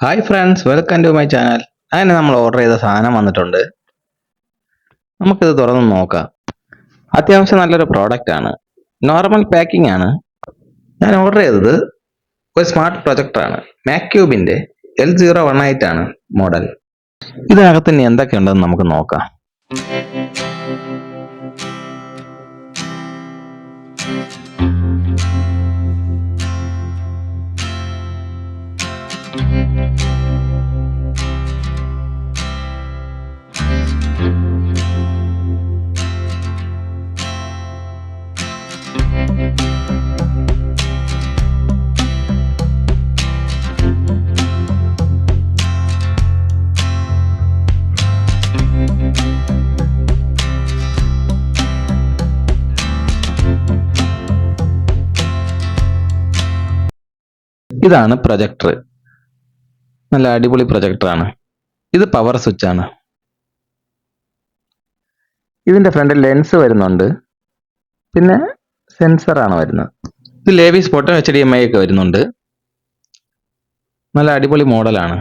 Hi friends, welcome to my channel. അങ്ങനെ നമ്മൾ order ചെയ്ത സാധനം വന്നിട്ടുണ്ട്. നമുക്കിത് തുറന്ന് നോക്കാം. അത്യാവശ്യം നല്ലൊരു പ്രോഡക്റ്റ് ആണ്. നോർമൽ പാക്കിംഗ് ആണ്. ഞാൻ ഓർഡർ ചെയ്തത് ഒരു സ്മാർട്ട് പ്രൊജക്ടറാണ്. മാക്ക്യൂബിന്റെ L018 ആണ് മോഡൽ. ഇതിനകത്ത് ഇനി എന്തൊക്കെയുണ്ടെന്ന് നമുക്ക് നോക്കാം. ഇതാണ് പ്രൊജക്ടർ. നല്ല അടിപൊളി പ്രൊജക്ടറാണ്. ഇത് പവർ സ്വിച്ച് ആണ്. ഇതിന്റെ ഫ്രണ്ടിൽ ലെൻസ് വരുന്നുണ്ട്. പിന്നെ സെൻസറാണ് വരുന്നത്. ഇത് ലേവി സ്പോട്ടും HDMI ഒക്കെ വരുന്നുണ്ട്. നല്ല അടിപൊളി മോഡലാണ്.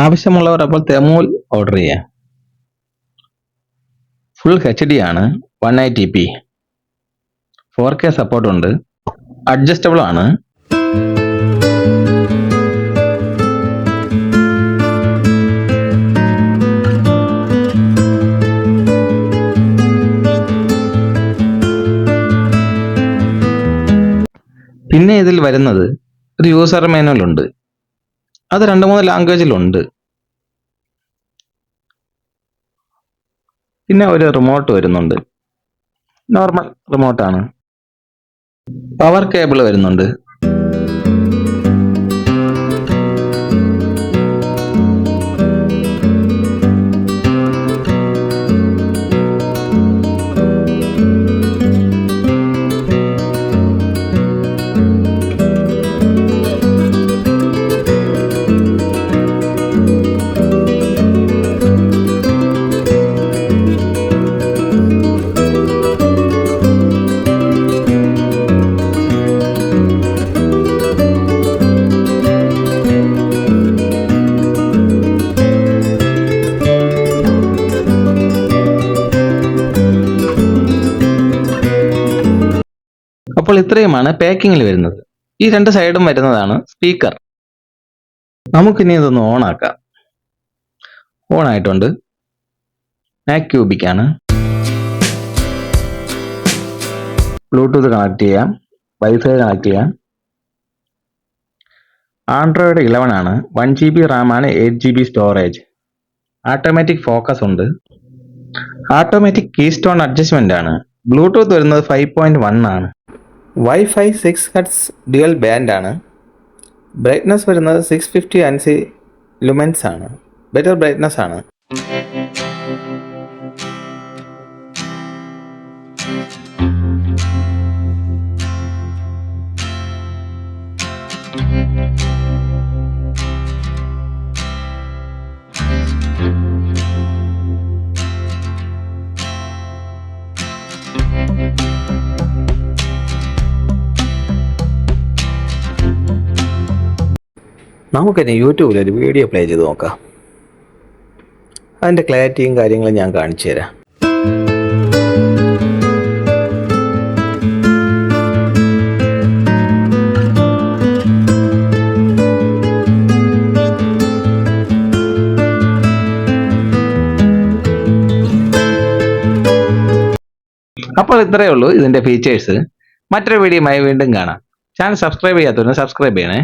ആവശ്യമുള്ളവർ അപ്പോൾ തെർമോൽ ഓർഡർ ചെയ്യാം. ഫുൾ HD ആണ്. 180p 4K സപ്പോർട്ട് ഉണ്ട്. അഡ്ജസ്റ്റബിൾ ആണ്. പിന്നെ ഇതിൽ വരുന്നത് ഒരു യൂസർ മാനുവൽ ഉണ്ട്. അത് 2-3 ലാംഗ്വേജിലുണ്ട്. പിന്നെ ഒരു റിമോട്ട് വരുന്നുണ്ട്. നോർമൽ റിമോട്ടാണ്. പവർ കേബിൾ വരുന്നുണ്ട്. അപ്പോൾ ഇത്രയുമാണ് പാക്കിങ്ങിൽ വരുന്നത്. ഈ 2 സൈഡും വരുന്നതാണ് സ്പീക്കർ. നമുക്കിനി ഇതൊന്ന് ഓൺ ആക്കാം. ഓൺ ആയിട്ടുണ്ട്. മാക്ക്യൂബിക് ആണ്. ബ്ലൂടൂത്ത് കണക്ട് ചെയ്യാം. വൈഫൈ കണക്ട് ചെയ്യാം. ആൻഡ്രോയിഡ് 11 ആണ്. 1GB റാം ആണ്. 8GB storage. ഓട്ടോമാറ്റിക് ഫോക്കസ് ഉണ്ട്. ഓട്ടോമാറ്റിക് കീസ്റ്റോൺ അഡ്ജസ്റ്റ്മെന്റ് ആണ്. ബ്ലൂടൂത്ത് വരുന്നത് 5.1 ആണ്. വൈഫൈ 6 Hz ഡ്യുവൽ ബാൻഡ് ആണ്. ബ്രൈറ്റ്നസ് വരുന്നത് 650 ANSI ലുമെൻസ് ആണ്. ബെറ്റർ ബ്രൈറ്റ്നസ് ആണ്. നമുക്കിനി യൂട്യൂബിൽ ഒരു വീഡിയോ പ്ലേ ചെയ്ത് നോക്കാം. അതിൻ്റെ ക്ലാരിറ്റിയും കാര്യങ്ങളും ഞാൻ കാണിച്ചു തരാം. അപ്പോൾ ഇത്രയേ ഉള്ളൂ ഇതിൻ്റെ ഫീച്ചേഴ്സ്. മറ്റൊരു വീഡിയോയുമായി വീണ്ടും കാണാം. ചാനൽ സബ്സ്ക്രൈബ് ചെയ്യാത്തവരും സബ്സ്ക്രൈബ് ചെയ്യണേ.